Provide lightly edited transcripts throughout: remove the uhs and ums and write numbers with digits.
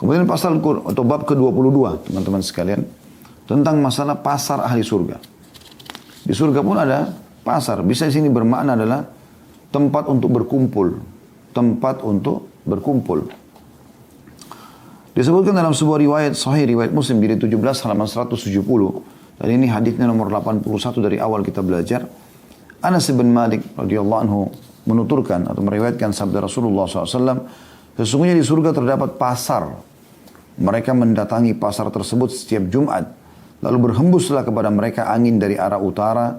Kemudian pasal atau bab ke-22, teman-teman sekalian, tentang masalah pasar ahli surga. Di surga pun ada pasar. Bisa di sini bermakna adalah tempat untuk berkumpul. Tempat untuk berkumpul. Disebutkan dalam sebuah riwayat sahih, riwayat Muslim, jilid 17 halaman 170. Dan ini hadisnya nomor 81 dari awal kita belajar. Anas bin Malik radhiyallahu anhu menuturkan atau meriwayatkan sabda Rasulullah SAW, sesungguhnya di surga terdapat pasar. Mereka mendatangi pasar tersebut setiap Jumat. Lalu berhembuslah kepada mereka angin dari arah utara.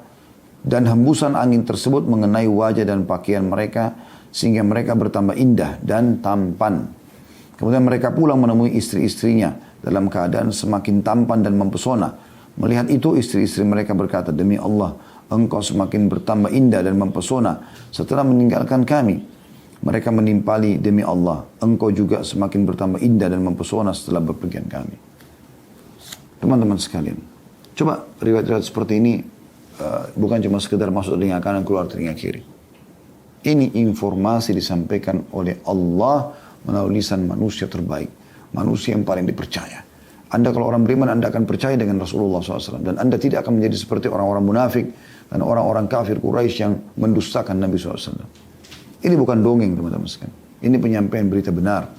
Dan hembusan angin tersebut mengenai wajah dan pakaian mereka. Sehingga mereka bertambah indah dan tampan. Kemudian mereka pulang menemui istri-istrinya. Dalam keadaan semakin tampan dan mempesona. Melihat itu istri-istri mereka berkata, demi Allah, engkau semakin bertambah indah dan mempesona setelah meninggalkan kami. Mereka menimpali, demi Allah, engkau juga semakin bertambah indah dan mempesona setelah bepergian kami. Teman-teman sekalian, coba riwayat-riwayat seperti ini bukan cuma sekedar masuk telinga kanan keluar telinga kiri. Ini informasi disampaikan oleh Allah melalui lisan manusia terbaik, manusia yang paling dipercaya. Anda kalau orang beriman, Anda akan percaya dengan Rasulullah SAW. Dan Anda tidak akan menjadi seperti orang-orang munafik dan orang-orang kafir Quraisy yang mendustakan Nabi SAW. Ini bukan dongeng, teman-teman sekalian. Ini penyampaian berita benar.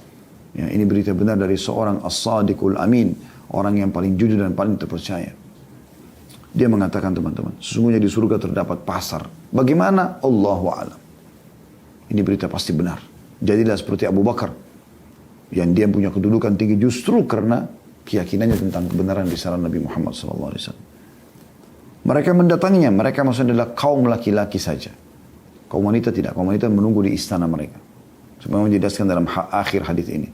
Ya, ini berita benar dari seorang as-sadiqul amin. Orang yang paling jujur dan paling terpercaya. Dia mengatakan, teman-teman, sesungguhnya di surga terdapat pasar. Bagaimana? Allahu a'lam. Ini berita pasti benar. Jadilah seperti Abu Bakar. Yang dia punya kedudukan tinggi justru karena keyakinannya tentang kebenaran risalah Nabi Muhammad SAW. Mereka mendatanginya. Mereka maksudnya adalah kaum laki-laki saja. Kaum wanita tidak. Kaum wanita menunggu di istana mereka. Sebenarnya dijelaskan dalam akhir hadis ini.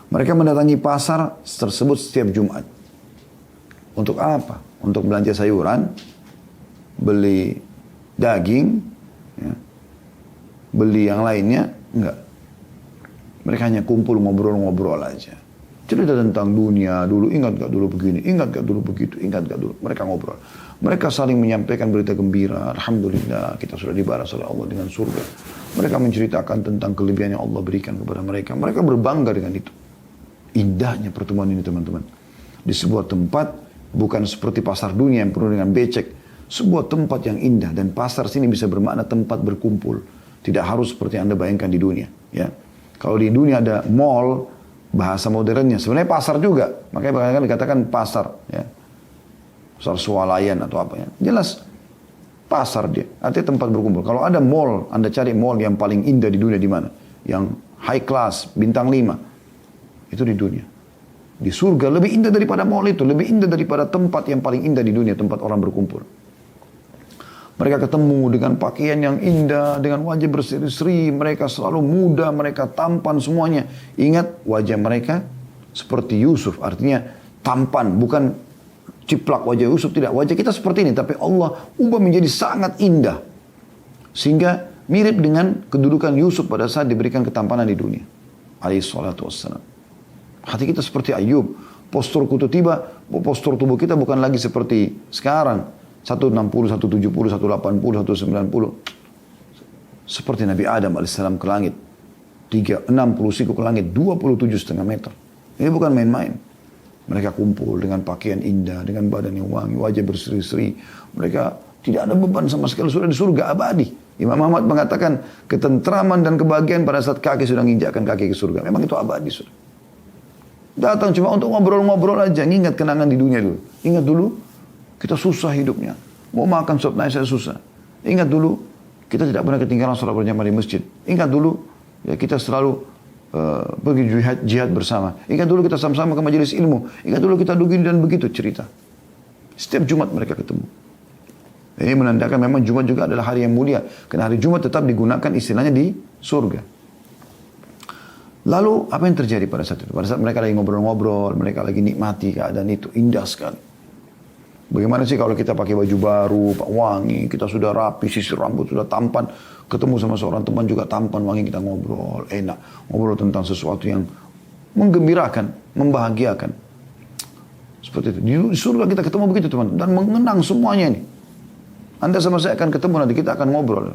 Mereka mendatangi pasar tersebut setiap Jumat. Untuk apa? Untuk belanja sayuran, beli daging, ya, beli yang lainnya, enggak. Mereka hanya kumpul ngobrol-ngobrol aja. Cerita tentang dunia dulu, ingat gak dulu begini, ingat gak dulu begitu, ingat gak dulu. Mereka ngobrol. Mereka saling menyampaikan berita gembira. Alhamdulillah kita sudah dibalas oleh Allah dengan surga. Mereka menceritakan tentang kelebihan yang Allah berikan kepada mereka. Mereka berbangga dengan itu. Indahnya pertemuan ini, teman-teman. Di sebuah tempat, bukan seperti pasar dunia yang penuh dengan becek. Sebuah tempat yang indah. Dan pasar sini bisa bermakna tempat berkumpul. Tidak harus seperti yang Anda bayangkan di dunia. Ya. Kalau di dunia ada mall, bahasa modernnya. Sebenarnya pasar juga. Makanya bahkan dikatakan pasar. Ya. Pasar swalayan atau apa ya. Jelas pasar dia. Artinya tempat berkumpul. Kalau ada mall, Anda cari mall yang paling indah di dunia di mana? Yang high class, bintang 5. Itu di dunia. Di surga lebih indah daripada mall itu. Lebih indah daripada tempat yang paling indah di dunia. Tempat orang berkumpul. Mereka ketemu dengan pakaian yang indah. Dengan wajah berseri-seri. Mereka selalu muda. Mereka tampan semuanya. Ingat wajah mereka seperti Yusuf. Artinya tampan. Bukan ciplak wajah Yusuf. Tidak. Wajah kita seperti ini. Tapi Allah ubah menjadi sangat indah. Sehingga mirip dengan kedudukan Yusuf pada saat diberikan ketampanan di dunia. Alaihissalatu wassalam. Hati kita seperti Ayub. Postur tubuh kita bukan lagi seperti sekarang. 160, 170, 180, 190. Seperti Nabi Adam alaihissalam ke langit. 60 siku ke langit, 27,5 meter. Ini bukan main-main. Mereka kumpul dengan pakaian indah, dengan badan yang wangi, wajah berseri-seri. Mereka tidak ada beban sama sekali, sudah di surga abadi. Imam Ahmad mengatakan ketentraman dan kebahagiaan pada saat kaki sudah menginjakkan kaki ke surga. Memang itu abadi sudah. Datang cuma untuk ngobrol-ngobrol aja. Ingat kenangan di dunia dulu. Ingat dulu kita susah hidupnya. Mau makan sop naik saya susah. Ingat dulu kita tidak pernah ketinggalan sholat berjamaah di masjid. Ingat dulu ya kita selalu pergi jihad bersama. Ingat dulu kita sama-sama ke majelis ilmu. Ingat dulu kita begini dan begitu cerita. Setiap Jumat mereka ketemu. Ini menandakan memang Jumat juga adalah hari yang mulia. Karena hari Jumat tetap digunakan istilahnya di surga. Lalu apa yang terjadi pada saat itu? Pada saat mereka lagi ngobrol-ngobrol, mereka lagi nikmati keadaan itu. Indah sekali. Bagaimana sih kalau kita pakai baju baru, wangi, kita sudah rapi, sisir rambut sudah tampan. Ketemu sama seorang teman juga tampan, wangi, kita ngobrol, enak. Ngobrol tentang sesuatu yang menggembirakan, membahagiakan. Seperti itu. Di surga kita ketemu begitu, teman. Dan mengenang semuanya ini. Anda sama saya akan ketemu, nanti kita akan ngobrol.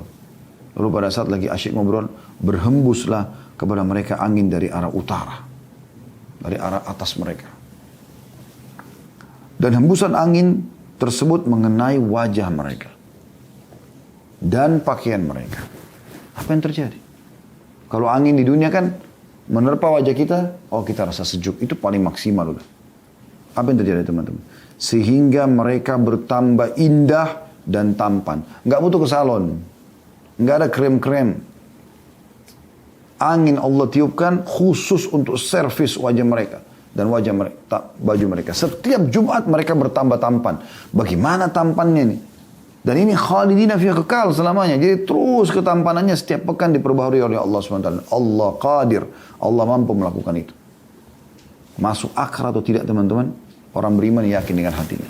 Lalu pada saat lagi asyik ngobrol, berhembuslah kepada mereka angin dari arah utara. dari arah atas mereka. Dan hembusan angin tersebut mengenai wajah mereka dan pakaian mereka. Apa yang terjadi? Kalau angin di dunia kan menerpa wajah kita, oh kita rasa sejuk, itu paling maksimal udah. Apa yang terjadi teman-teman? Sehingga mereka bertambah indah dan tampan. Nggak butuh ke salon, nggak ada krem-krem. Angin Allah tiupkan khusus untuk servis wajah mereka dan wajah mereka, baju mereka. Setiap Jumat mereka bertambah tampan. Bagaimana tampannya ini? Dan ini khalidina fiha, kekal selamanya. Jadi terus ketampanannya setiap pekan diperbaharui oleh Allah SWT. Allah qadir. Allah mampu melakukan itu. Masuk akal atau tidak teman-teman? Orang beriman yakin dengan hatinya.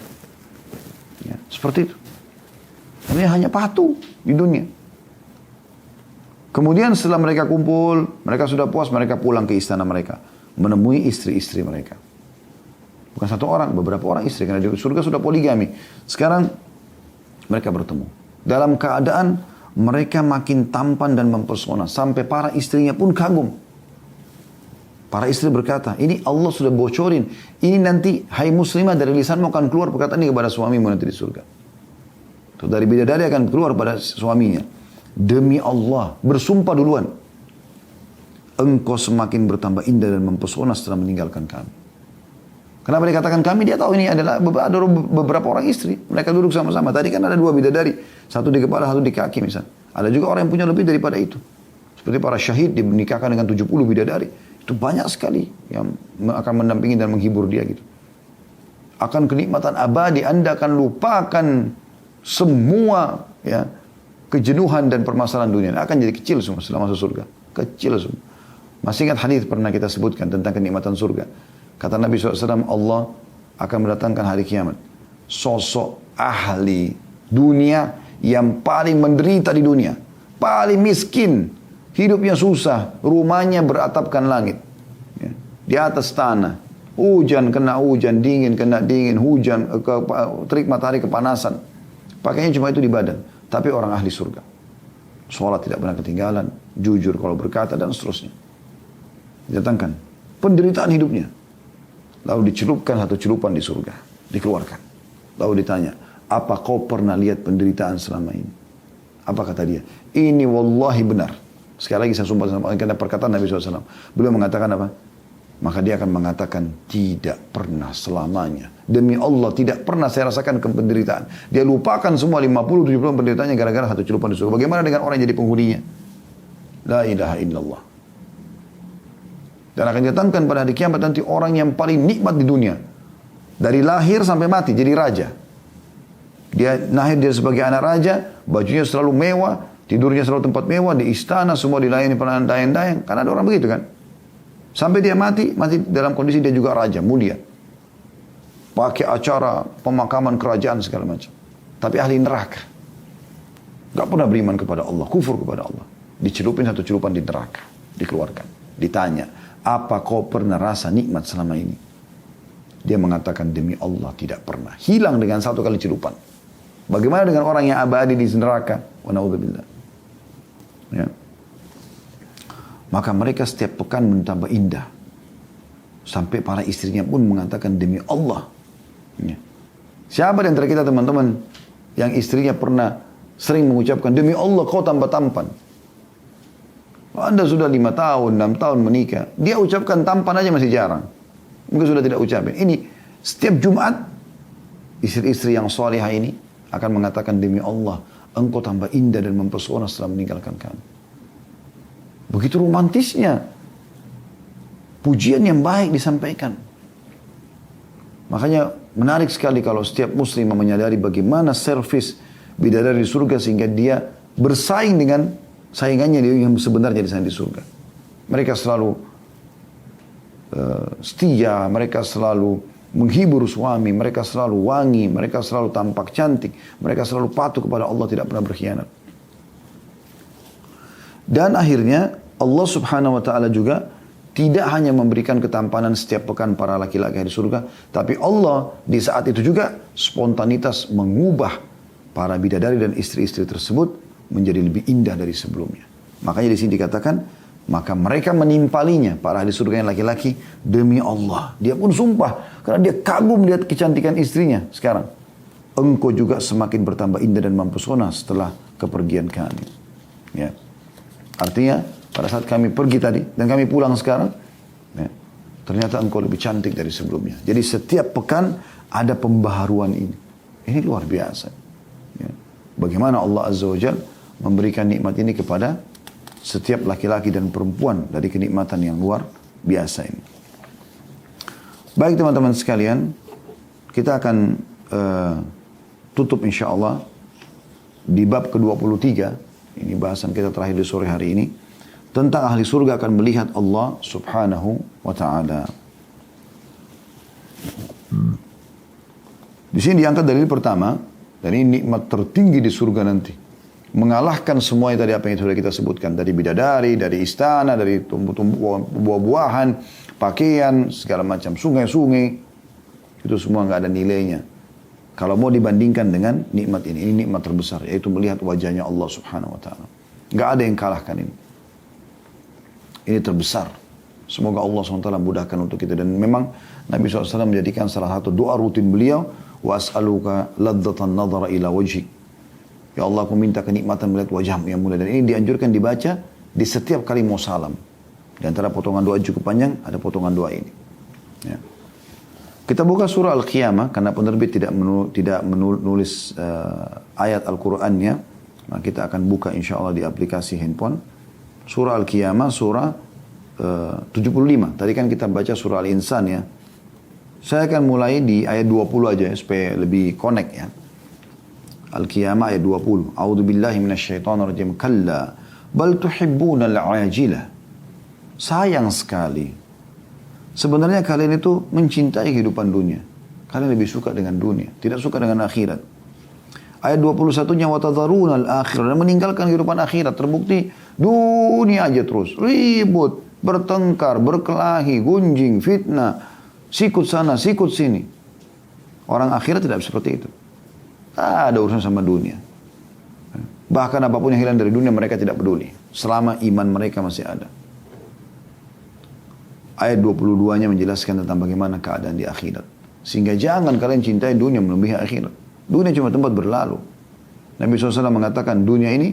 Ya, seperti itu. Ini hanya patuh di dunia. Kemudian setelah mereka kumpul, mereka sudah puas, mereka pulang ke istana mereka. Menemui istri-istri mereka. Bukan satu orang, beberapa orang istri. Karena di surga sudah poligami. Sekarang mereka bertemu. Dalam keadaan mereka makin tampan dan mempesona. Sampai para istrinya pun kagum. Para istri berkata, ini Allah sudah bocorin. Ini nanti, hai muslimah, dari lisanmu akan keluar perkataan ini kepada suamimu nanti di surga. Tuh, dari bidadari akan keluar pada suaminya. Demi Allah, bersumpah duluan. Engkau semakin bertambah indah dan mempesona setelah meninggalkan kami. Kenapa dikatakan kami? Dia tahu ini adalah ada beberapa orang istri. Mereka duduk sama-sama. Tadi kan ada 2 bidadari. Satu di kepala, satu di kaki misalnya. Ada juga orang yang punya lebih daripada itu. Seperti para syahid dinikahkan dengan 70 bidadari. Itu banyak sekali yang akan mendampingi dan menghibur dia gitu. Akan kenikmatan abadi, Anda akan lupakan semua ya kejenuhan dan permasalahan dunia. Akan jadi kecil semua setelah masuk surga. Kecil semua. Masih ingat hadis pernah kita sebutkan tentang kenikmatan surga. Kata Nabi SAW, Allah akan mendatangkan hari kiamat. Sosok ahli dunia yang paling menderita di dunia. Paling miskin. Hidupnya susah. Rumahnya beratapkan langit. Ya. Di atas tanah. Hujan kena hujan, dingin kena dingin. Hujan, terik matahari kepanasan. Pakainya cuma itu di badan. Tapi orang ahli surga. Sholat tidak pernah ketinggalan. Jujur kalau berkata dan seterusnya. Didatangkan. Penderitaan hidupnya. Lalu dicelupkan satu celupan di surga. Dikeluarkan. Lalu ditanya, apa kau pernah lihat penderitaan selama ini? Apa kata dia? Ini wallahi benar. Sekali lagi saya sumpah sama karena perkataan Nabi SAW. Beliau mengatakan apa? Maka dia akan mengatakan, tidak pernah selamanya. Demi Allah, tidak pernah saya rasakan penderitaan. Dia lupakan semua 50-70 penderitaannya gara-gara satu celupan di surga. Bagaimana dengan orang yang jadi penghuninya? La ilaha illallah. Dan akan didatangkan pada hari kiamat nanti orang yang paling nikmat di dunia. Dari lahir sampai mati jadi raja. Dia lahir dia sebagai anak raja, bajunya selalu mewah, tidurnya selalu tempat mewah, di istana semua dilayani pelayan dayang-dayang. Karena ada orang begitu kan. Sampai dia mati dalam kondisi dia juga raja, mulia. Pakai acara pemakaman kerajaan segala macam. Tapi ahli neraka. Gak pernah beriman kepada Allah, kufur kepada Allah. Dicelupin satu celupan di neraka, dikeluarkan. Ditanya, apa kau pernah rasa nikmat selama ini? Dia mengatakan, demi Allah tidak pernah. Hilang dengan satu kali celupan. Bagaimana dengan orang yang abadi di neraka? Wa na'udzubillah. Ya. Maka mereka setiap pekan menambah indah. Sampai para istrinya pun mengatakan, demi Allah. Ya. Siapa di antara kita teman-teman yang istrinya pernah sering mengucapkan, demi Allah kau tambah tampan. Anda sudah 5 tahun, 6 tahun menikah. Dia ucapkan tampan aja masih jarang. Mungkin sudah tidak ucapin. Ini setiap Jumat, istri-istri yang salihah ini akan mengatakan, demi Allah, engkau tambah indah dan mempesona setelah meninggalkan kami. Begitu romantisnya. Pujian yang baik disampaikan. Makanya menarik sekali kalau setiap muslim menyadari bagaimana servis bidadari di surga sehingga dia bersaing dengan saingannya dia yang sebenarnya di sana di surga. Mereka selalu setia, mereka selalu menghibur suami, mereka selalu wangi, mereka selalu tampak cantik, mereka selalu patuh kepada Allah, tidak pernah berkhianat. Dan akhirnya Allah Subhanahu wa taala juga tidak hanya memberikan ketampanan setiap pekan para laki-laki di surga, tapi Allah di saat itu juga spontanitas mengubah para bidadari dan istri-istri tersebut menjadi lebih indah dari sebelumnya. Makanya di sini dikatakan Maka mereka menimpalinya, para ahli surga yang laki-laki, demi Allah. Dia pun sumpah, karena dia kagum lihat kecantikan istrinya sekarang. Engkau juga semakin bertambah indah dan mempesona setelah kepergian kami. Ya. Artinya, pada saat kami pergi tadi, dan kami pulang sekarang, ya, ternyata engkau lebih cantik dari sebelumnya. Jadi setiap pekan ada pembaharuan ini. Ini luar biasa. Ya. Bagaimana Allah Azza wa Jalla memberikan nikmat ini kepada setiap laki-laki dan perempuan dari kenikmatan yang luar biasa ini. Baik teman-teman sekalian, kita akan tutup insya Allah di bab ke-23. Ini bahasan kita terakhir di sore hari ini. Tentang ahli surga akan melihat Allah subhanahu wa ta'ala. Di sini diangkat dalil pertama, dan ini nikmat tertinggi di surga nanti. Mengalahkan semua yang tadi apa yang sudah kita sebutkan. Dari bidadari, dari istana, dari tumbuh-tumbuhan, buah-buahan, pakaian, segala macam sungai-sungai. Itu semua nggak ada nilainya. Kalau mau dibandingkan dengan nikmat ini nikmat terbesar. Yaitu melihat wajahnya Allah subhanahu wa ta'ala. Nggak ada yang kalahkan ini. Ini terbesar. Semoga Allah SWT mudahkan untuk kita. Dan memang Nabi SAW menjadikan salah satu doa rutin beliau. Wa as'aluka ladzatan nadhara ila wajhik. Ya Allah, aku minta kenikmatan melihat wajahmu yang mulia. Dan ini dianjurkan dibaca di setiap kali mau salam. Di antara potongan doa cukup panjang, ada potongan doa ini. Ya. Kita buka surah Al-Qiyamah, karena penerbit tidak menulis ayat Al-Qur'annya. Maka kita akan buka insya Allah di aplikasi handphone. Surah Al-Qiyamah, surah 75. Tadi kan kita baca surah Al-Insan ya. Saya akan mulai di ayat 20 aja ya, supaya lebih connect ya. Al-Qiyamah ayat 20. A'udzu billahi minasyaitonir rajim. Kalla bal tuhibbunal ajilah. Sayang sekali. Sebenarnya kalian itu mencintai kehidupan dunia. Kalian lebih suka dengan dunia, tidak suka dengan akhirat. Ayat 21-nya wa tadharunal akhirah, dan meninggalkan kehidupan akhirat. Terbukti dunia aja terus ribut, bertengkar, berkelahi, gunjing, fitnah, sikut sana, sikut sini. Orang akhirat tidak seperti itu. Tak ada urusan sama dunia. Bahkan apapun yang hilang dari dunia mereka tidak peduli. Selama iman mereka masih ada. Ayat 22-nya menjelaskan tentang bagaimana keadaan di akhirat. Sehingga jangan kalian cintai dunia melebihi akhirat. Dunia cuma tempat berlalu. Nabi SAW mengatakan dunia ini,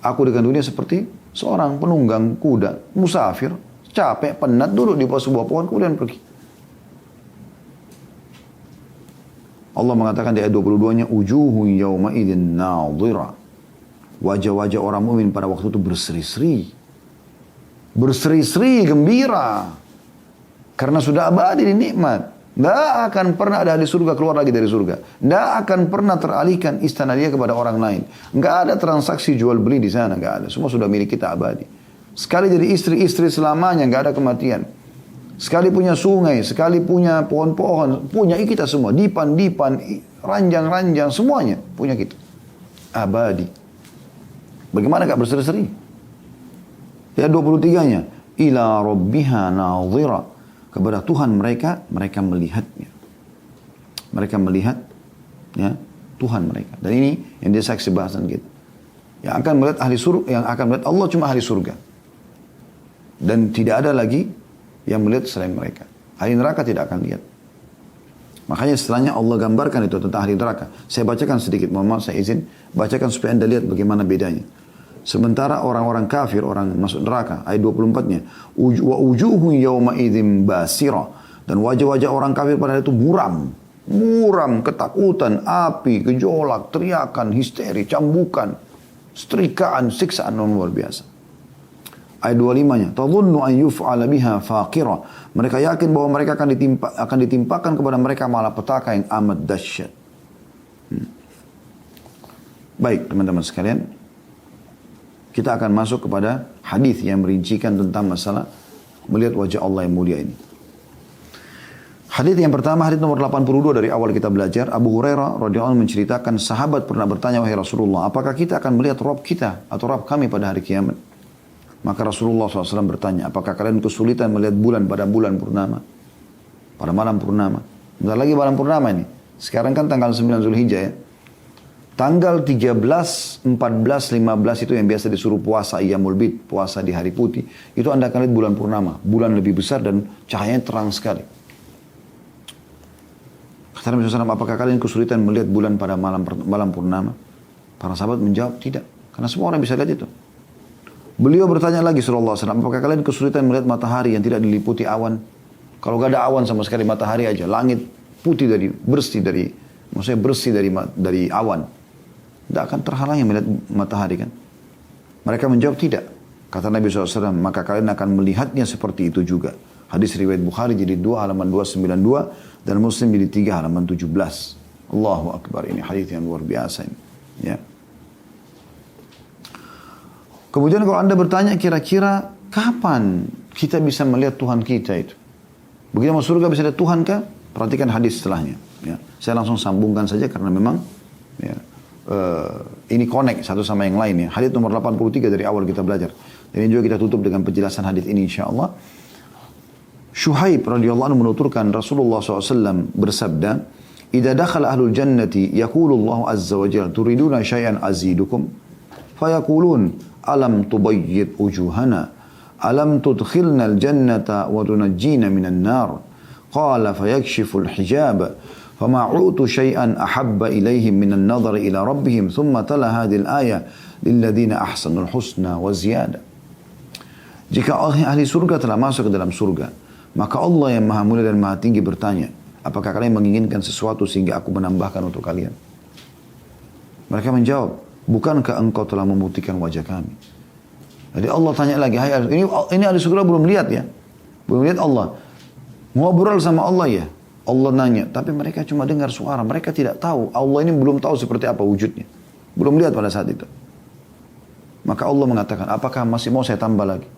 aku dengan dunia seperti seorang penunggang kuda, musafir, capek, penat, duduk di bawah sebuah pohon, kemudian pergi. Allah mengatakan di ayat 22-nya, Ujuhu yawma idin nadhira. Wajah-wajah orang mukmin pada waktu itu berseri-seri. Berseri-seri, gembira. Karena sudah abadi di nikmat. Tidak akan pernah ada di surga keluar lagi dari surga. Tidak akan pernah teralihkan istana dia kepada orang lain. Tidak ada transaksi jual beli di sana. Tidak ada. Semua sudah milik kita abadi. Sekali jadi istri-istri selamanya. Tidak ada kematian. Sekali punya sungai, sekali punya pohon-pohon, punya kita semua. Dipan-dipan, ranjang-ranjang, semuanya punya kita. Abadi. Bagaimana gak berseri-seri? Ayat 23-nya. Ila rabbiha nadhira. Kepada Tuhan mereka melihatnya. Mereka melihat ya, Tuhan mereka. Dan ini yang dia saksi bahasan kita. Yang akan melihat ahli surga, yang akan melihat Allah cuma ahli surga. Dan tidak ada lagi yang melihat selain mereka. Ahli neraka tidak akan lihat. Makanya setelahnya Allah gambarkan itu tentang ahli neraka. Saya bacakan sedikit, mohon maaf saya izin. Bacakan supaya anda lihat bagaimana bedanya. Sementara orang-orang kafir, orang masuk neraka, ayat 24-nya. Wa ujuhu yawma idzim basira. Dan wajah-wajah orang kafir pada hari itu muram. Muram, ketakutan, api, gejolak, teriakan, histeri, cambukan, setrikaan, siksaan luar biasa. Ayat 25-nya, tadhunnu an yuf'ala biha faqira. Mereka yakin bahwa mereka akan ditimpakan kepada mereka malapetaka yang amat dahsyat. Baik, teman-teman sekalian, kita akan masuk kepada hadis yang merincikan tentang masalah melihat wajah Allah yang mulia ini. Hadis yang pertama, hadis nomor 82 dari awal kita belajar. Abu Hurairah radhiyallahu anhu menceritakan sahabat pernah bertanya, wahai Rasulullah, apakah kita akan melihat Rabb kita atau Rabb kami pada hari kiamat? Maka Rasulullah SAW bertanya, apakah kalian kesulitan melihat bulan pada bulan purnama? Pada malam purnama. Bentar lagi malam purnama ini. Sekarang kan tanggal 9 Zulhijjah ya. Tanggal 13, 14, 15 itu yang biasa disuruh puasa Ayyamul Bid, puasa di hari putih. Itu Anda akan lihat bulan purnama. Bulan lebih besar dan cahayanya terang sekali. Kata Nabi SAW, apakah kalian kesulitan melihat bulan pada malam purnama? Para sahabat menjawab, tidak. Karena semua orang bisa lihat itu. Beliau bertanya lagi sallallahu alaihi wasallam, apakah kalian kesulitan melihat matahari yang tidak diliputi awan? Kalau gak ada awan sama sekali, matahari aja, langit putih bersih dari awan. Tidak akan terhalangi melihat matahari kan? Mereka menjawab tidak. Kata Nabi SAW, maka kalian akan melihatnya seperti itu juga. Hadis riwayat Bukhari jadi 2 halaman 292 dan Muslim jadi 3 halaman 17. Allahu Akbar, ini hadis yang luar biasa ini. Ya. Kemudian kalau Anda bertanya kira-kira kapan kita bisa melihat Tuhan kita itu? Begitu masuk surga bisa lihat Tuhan kah? Perhatikan hadis setelahnya. Ya. Saya langsung sambungkan saja karena memang ya, ini connect satu sama yang lain ya. Hadis nomor 83 dari awal kita belajar. Dan ini juga kita tutup dengan penjelasan hadis ini insyaAllah. Syuhaib radhiyallahu anhu menuturkan Rasulullah SAW bersabda, "Idza dakhala ahlul jannati yaqulu Allah azza wa jalla turiduna syai'an azidukum?" Fayaqulun alam tubayyid wujuhana alam tudkhilna al-jannata wa tunajjina minan nar qala fayakshifu al-hijab fama u'tu syai'an ahabba ilaihim minan nadhar ila rabbihim thumma tala hadhihi al-ayah lilladhina ahsanul husna wa ziyada. Jika ahli surga telah masuk ke dalam surga, maka Allah yang maha mulia dan maha tinggi bertanya, apakah kalian menginginkan sesuatu sehingga aku menambahkan untuk kalian? Mereka menjawab, bukankah engkau telah memutihkan wajah kami? Jadi Allah tanya lagi, ini ahli surga belum lihat ya. Belum lihat Allah. Ngobrol sama Allah ya. Allah nanya, tapi mereka cuma dengar suara. Mereka tidak tahu. Allah ini belum tahu seperti apa wujudnya. Belum lihat pada saat itu. Maka Allah mengatakan, apakah masih mau saya tambah lagi?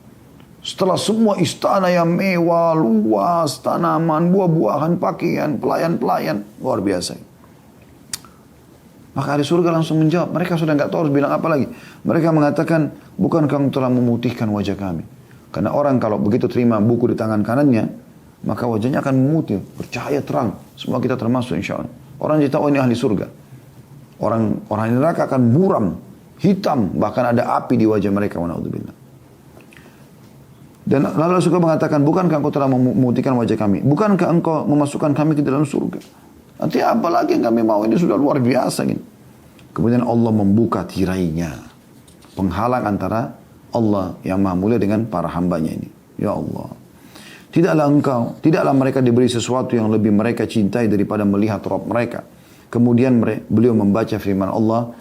Setelah semua istana yang mewah, luas, tanaman, buah-buahan, pakaian, pelayan-pelayan. Luar biasa. Maka ahli surga langsung menjawab. Mereka sudah nggak tahu harus bilang apa lagi. Mereka mengatakan, bukankah engkau telah memutihkan wajah kami? Karena orang kalau begitu terima buku di tangan kanannya, maka wajahnya akan memutih, bercahaya terang. Semua kita termasuk insya Allah. Orang jadi tahu ini ahli surga. Orang neraka akan buram, hitam, bahkan ada api di wajah mereka. Wa'udzubillah. Dan lalu Allah suka mengatakan, bukankah engkau telah memutihkan wajah kami? Bukankah engkau memasukkan kami ke dalam surga? Nanti apa lagi yang kami mau? Ini sudah luar biasa. Gitu. Kemudian Allah membuka tirainya. Penghalang antara Allah yang maha mulia dengan para hambanya ini. Ya Allah. Tidaklah mereka diberi sesuatu yang lebih mereka cintai daripada melihat Rabb mereka. Kemudian beliau membaca firman Allah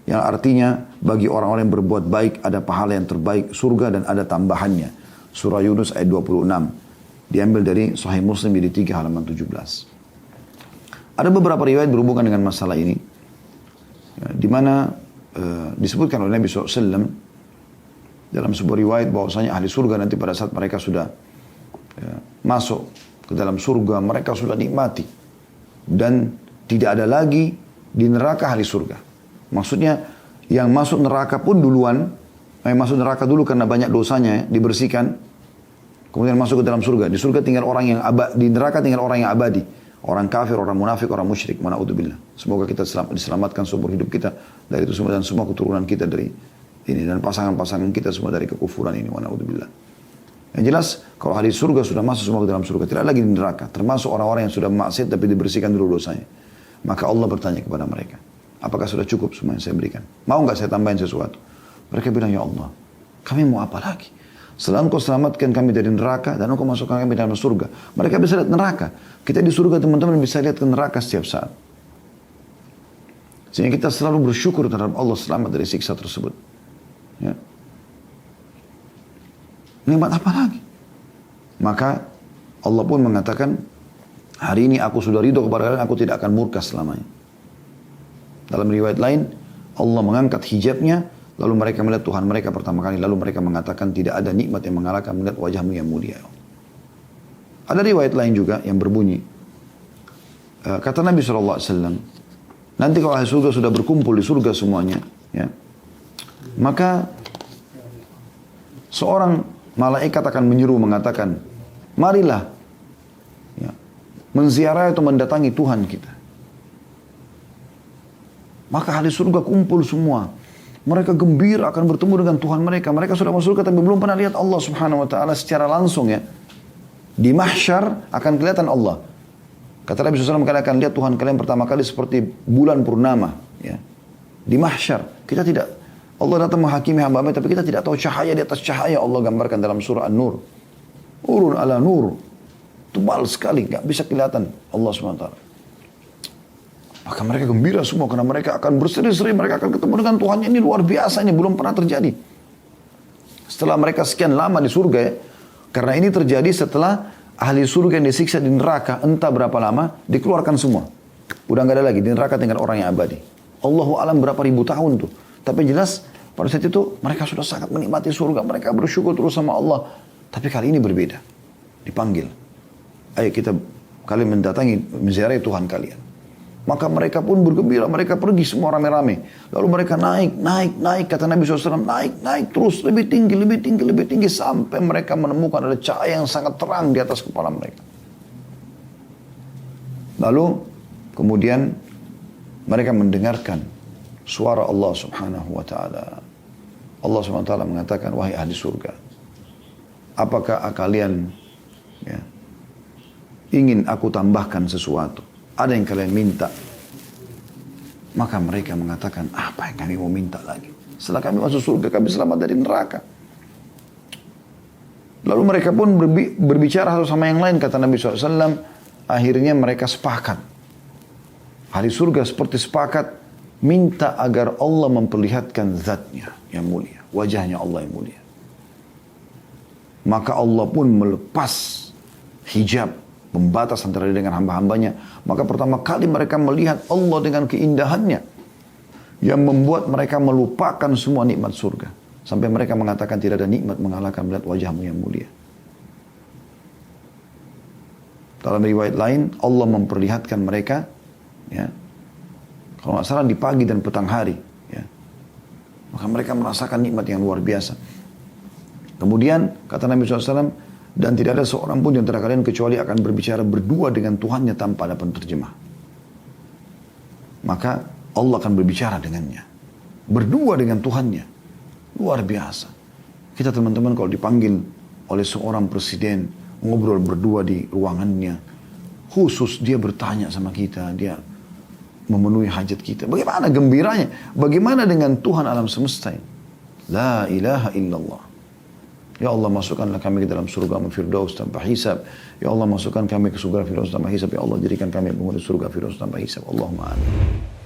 yang artinya bagi orang-orang yang berbuat baik ada pahala yang terbaik surga dan ada tambahannya. Surah Yunus ayat 26. Diambil dari Sahih Muslim di 3 halaman 17. Ada beberapa riwayat berhubungan dengan masalah ini. Ya, di mana disebutkan oleh Nabi SAW dalam sebuah riwayat bahwasanya ahli surga nanti pada saat mereka sudah masuk ke dalam surga, mereka sudah nikmati. Dan tidak ada lagi di neraka ahli surga. Maksudnya yang masuk neraka pun duluan, masuk neraka dulu karena banyak dosanya dibersihkan. Kemudian masuk ke dalam surga. Di surga tinggal orang yang abadi, di neraka tinggal orang yang abadi. Orang kafir, orang munafik, orang musyrik. Ma'udzubillah. Semoga kita diselamatkan seumur hidup kita dari itu semua dan semua keturunan kita dari ini dan pasangan-pasangan kita semua dari kekufuran ini. Ma'udzubillah. Yang jelas, kalau ahli surga sudah masuk semua ke dalam surga, tidak lagi di neraka. Termasuk orang-orang yang sudah maksiat tapi dibersihkan dulu dosanya. Maka Allah bertanya kepada mereka, apakah sudah cukup semua yang saya berikan? Mau nggak saya tambahin sesuatu? Mereka bilang, ya Allah, kami mau apa lagi? Setelah engkau selamatkan kami dari neraka dan engkau masukkan kami dalam surga. Mereka bisa lihat neraka. Kita di surga teman-teman bisa lihat ke neraka setiap saat. Sehingga kita selalu bersyukur terhadap Allah selamat dari siksa tersebut. Ya. Nikmat apa lagi? Maka Allah pun mengatakan, hari ini aku sudah ridho kepada kalian, aku tidak akan murka selamanya. Dalam riwayat lain, Allah mengangkat hijabnya, lalu mereka melihat Tuhan mereka pertama kali. Lalu mereka mengatakan tidak ada nikmat yang mengalahkan melihat wajahmu yang mulia. Ada riwayat lain juga yang berbunyi. Kata Nabi SAW, nanti kalau ahli surga sudah berkumpul di surga semuanya, ya, maka seorang malaikat akan menyuruh mengatakan, marilah ya, menziarahi atau mendatangi Tuhan kita. Maka ahli surga kumpul semua. Mereka gembira akan bertemu dengan Tuhan mereka. Mereka sudah masuk surga tapi belum pernah lihat Allah subhanahu wa ta'ala secara langsung ya. Di mahsyar akan kelihatan Allah. Kata Nabi SAW, kalian akan lihat Tuhan kalian pertama kali seperti bulan purnama. Ya. Di mahsyar. Kita tidak, Allah datang menghakimi hamba-hamba, tapi kita tidak tahu cahaya di atas cahaya. Allah gambarkan dalam surah An-Nur. Urun ala nur. Tebal sekali, gak bisa kelihatan Allah SWT. Maka mereka gembira semua karena mereka akan berseri-seri, mereka akan ketemu dengan Tuhannya. Ini luar biasa, ini belum pernah terjadi. Setelah mereka sekian lama di surga ya, karena ini terjadi setelah ahli surga yang disiksa di neraka entah berapa lama, dikeluarkan semua. Udah gak ada lagi, di neraka tinggal orang yang abadi. Allahu alam berapa ribu tahun tuh. Tapi jelas pada saat itu mereka sudah sangat menikmati surga, mereka bersyukur terus sama Allah. Tapi kali ini berbeda. Dipanggil. Ayo kalian mendatangi, menziarahi Tuhan kalian. Maka mereka pun bergembira, mereka pergi semua rame-rame. Lalu mereka naik, kata Nabi SAW, naik terus, lebih tinggi, sampai mereka menemukan ada cahaya yang sangat terang di atas kepala mereka. Lalu, kemudian mereka mendengarkan suara Allah subhanahu wa ta'ala. Allah subhanahu wa ta'ala mengatakan, wahai ahli surga, apakah kalian ingin aku tambahkan sesuatu? Ada yang kalian minta? Maka mereka mengatakan, apa yang kami mau minta lagi? Setelah kami masuk surga, kami selamat dari neraka. Lalu mereka pun berbicara satu sama yang lain, kata Nabi SAW. Akhirnya mereka sepakat. Ahli surga seperti sepakat, minta agar Allah memperlihatkan zatnya yang mulia. Wajahnya Allah yang mulia. Maka Allah pun melepas hijab, pembatas antara dia dengan hamba-hambanya. Maka pertama kali mereka melihat Allah dengan keindahannya yang membuat mereka melupakan semua nikmat surga. Sampai mereka mengatakan tidak ada nikmat mengalahkan melihat wajahmu yang mulia. Dalam riwayat lain, Allah memperlihatkan mereka, ya, kalau nggak salah di pagi dan petang hari, ya. Maka mereka merasakan nikmat yang luar biasa. Kemudian kata Nabi SAW, dan tidak ada seorang pun di antara kalian kecuali akan berbicara berdua dengan Tuhannya tanpa ada penterjemah. Maka Allah akan berbicara dengannya. Berdua dengan Tuhannya. Luar biasa. Kita teman-teman kalau dipanggil oleh seorang presiden, ngobrol berdua di ruangannya, khusus dia bertanya sama kita, dia memenuhi hajat kita. Bagaimana gembiranya? Bagaimana dengan Tuhan alam semesta ini? La ilaha illallah. Ya Allah, masukkanlah kami ke dalam surga Firdaus tanpa hisab. Ya Allah, masukkan kami ke surga Firdaus tanpa hisab. Ya Allah, jadikan kami penghuni surga Firdaus tanpa hisab. Allahumma amin.